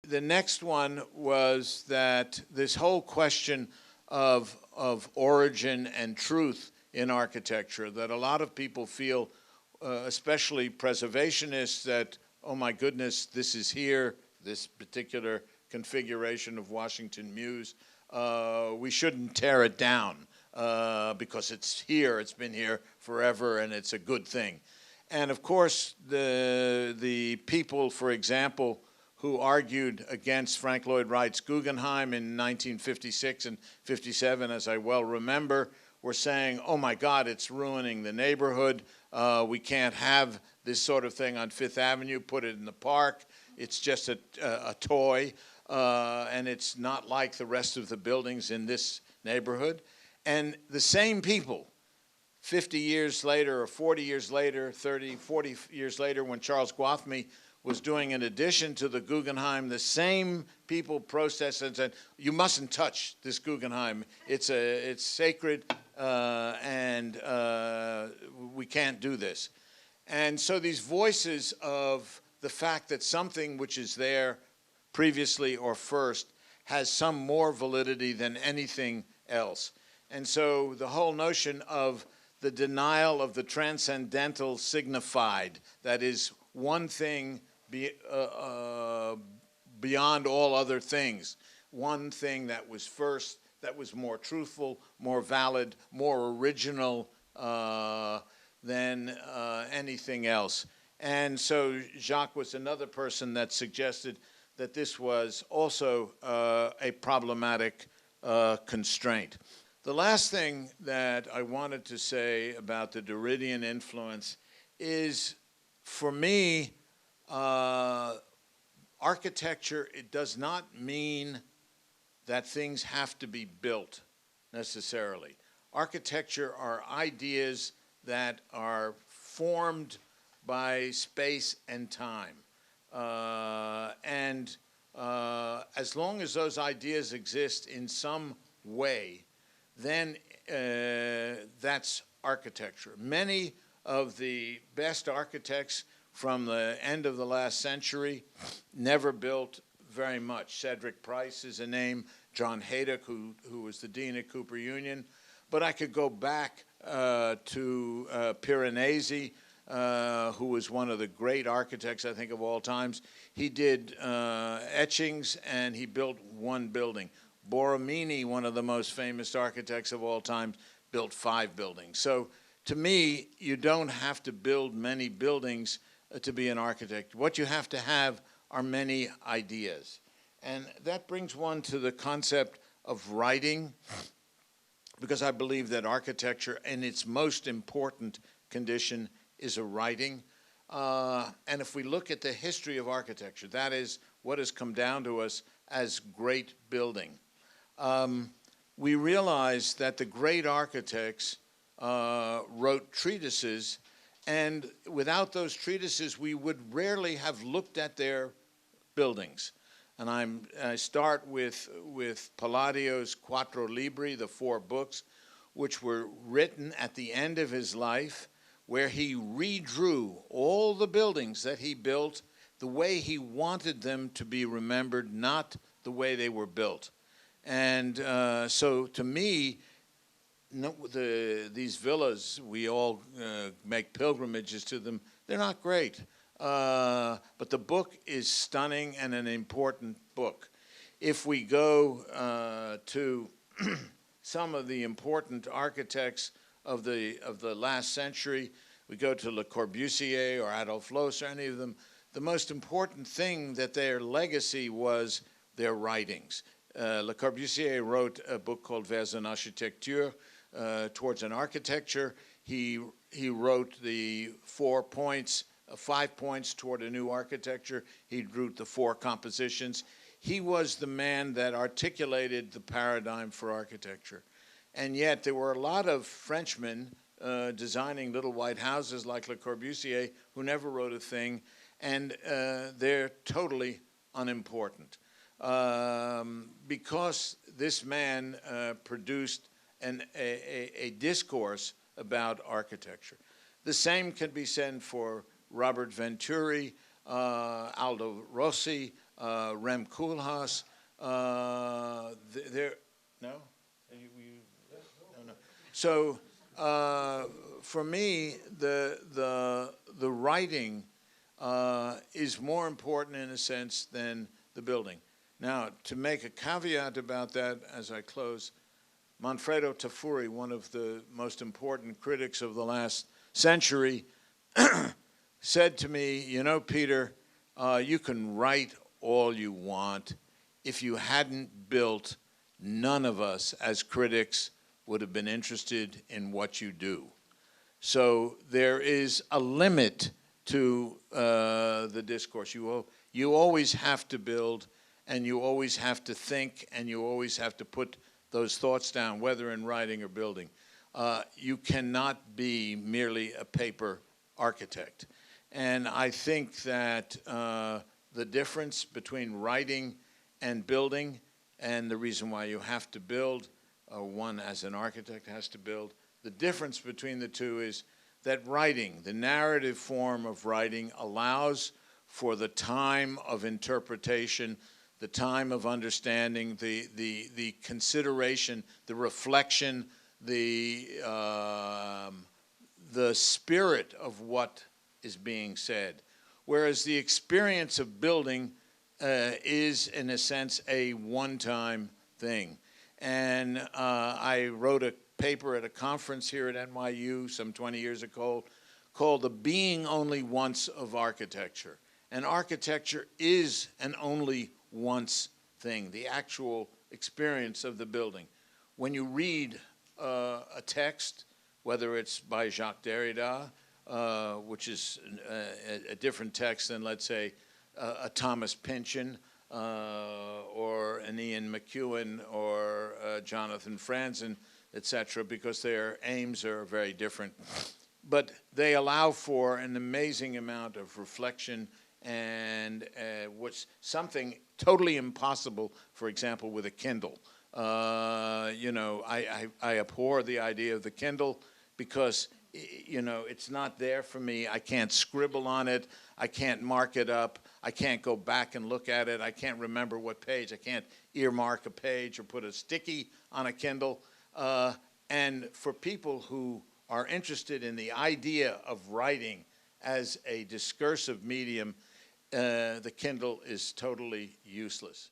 the next one was that this whole question of origin and truth in architecture, that a lot of people feel, especially preservationists, that, oh my goodness, this is here, this particular configuration of Washington Mews, we shouldn't tear it down because it's here, it's been here forever, and it's a good thing. And of course, the people, for example, who argued against Frank Lloyd Wright's Guggenheim in 1956 and 57, as I well remember, were saying, oh my God, it's ruining the neighborhood. We can't have this sort of thing on Fifth Avenue, put it in the park. It's just a toy, and it's not like the rest of the buildings in this neighborhood. And the same people, 50 years later or 40 years later, 30, 40 years later, when Charles Gwathmey was doing an addition to the Guggenheim, the same people protested and said, you mustn't touch this Guggenheim. It's sacred, and we can't do this. And so these voices of the fact that something which is there previously or first has some more validity than anything else. And so the whole notion of the denial of the transcendental signified, that is one thing beyond all other things, one thing that was first, that was more truthful, more valid, more original than anything else. And so Jacques was another person that suggested that this was also a problematic constraint. The last thing that I wanted to say about the Derridian influence is, for me, architecture, it does not mean that things have to be built necessarily. Architecture are ideas that are formed by space and time. As long as those ideas exist in some way, then that's architecture. Many of the best architects from the end of the last century never built very much. Cedric Price is a name, John Haydock, who was the dean at Cooper Union. But I could go back to Piranesi, who was one of the great architects, I think, of all times. He did etchings, and he built one building. Borromini, one of the most famous architects of all time, built 5 buildings. So to me, you don't have to build many buildings to be an architect. What you have to have are many ideas. And that brings one to the concept of writing, because I believe that architecture, in its most important condition, is a writing. And if we look at the history of architecture, that is what has come down to us as great building. We realize that the great architects wrote treatises, and without those treatises, we would rarely have looked at their buildings. And I start with Palladio's Quattro Libri, the 4 books, which were written at the end of his life, where he redrew all the buildings that he built the way he wanted them to be remembered, not the way they were built. And so to me, these villas, we all make pilgrimages to them, they're not great. But the book is stunning and an important book. If we go to some of the important architects of the last century, we go to Le Corbusier or Adolphe Loos or any of them, the most important thing that their legacy was their writings. Le Corbusier wrote a book called Vers une architecture, towards an architecture. He wrote the 4 points, 5 points toward a new architecture. He wrote the 4 compositions. He was the man that articulated the paradigm for architecture. And yet there were a lot of Frenchmen designing little white houses like Le Corbusier who never wrote a thing, and they're totally unimportant. Because this man produced a discourse about architecture. The same can be said for Robert Venturi, Aldo Rossi, Rem Koolhaas. There, no? No, no. So for me, the writing is more important in a sense than the building. Now, to make a caveat about that as I close, Manfredo Tafuri, one of the most important critics of the last century, said to me, you know, Peter, you can write all you want. If you hadn't built, none of us as critics would have been interested in what you do. So there is a limit to the discourse. You always have to build, and you always have to think, and you always have to put those thoughts down, whether in writing or building. You cannot be merely a paper architect. And I think that the difference between writing and building, and the reason why you have to build, one as an architect has to build, the difference between the two is that writing, the narrative form of writing, allows for the time of interpretation, the time of understanding, the consideration, the reflection, the spirit of what is being said. Whereas the experience of building is, in a sense, a one-time thing. And I wrote a paper at a conference here at NYU some 20 years ago called The Being Only Once of Architecture. And architecture is an only once thing, the actual experience of the building. When you read a text, whether it's by Jacques Derrida, which is a different text than, let's say, a Thomas Pynchon, or an Ian McEwan, or Jonathan Franzen, etc., because their aims are very different. But they allow for an amazing amount of reflection and what's something totally impossible, for example, with a Kindle. You know, I abhor the idea of the Kindle because, you know, it's not there for me. I can't scribble on it. I can't mark it up. I can't go back and look at it. I can't remember what page. I can't earmark a page or put a sticky on a Kindle. And for people who are interested in the idea of writing as a discursive medium, the Kindle is totally useless.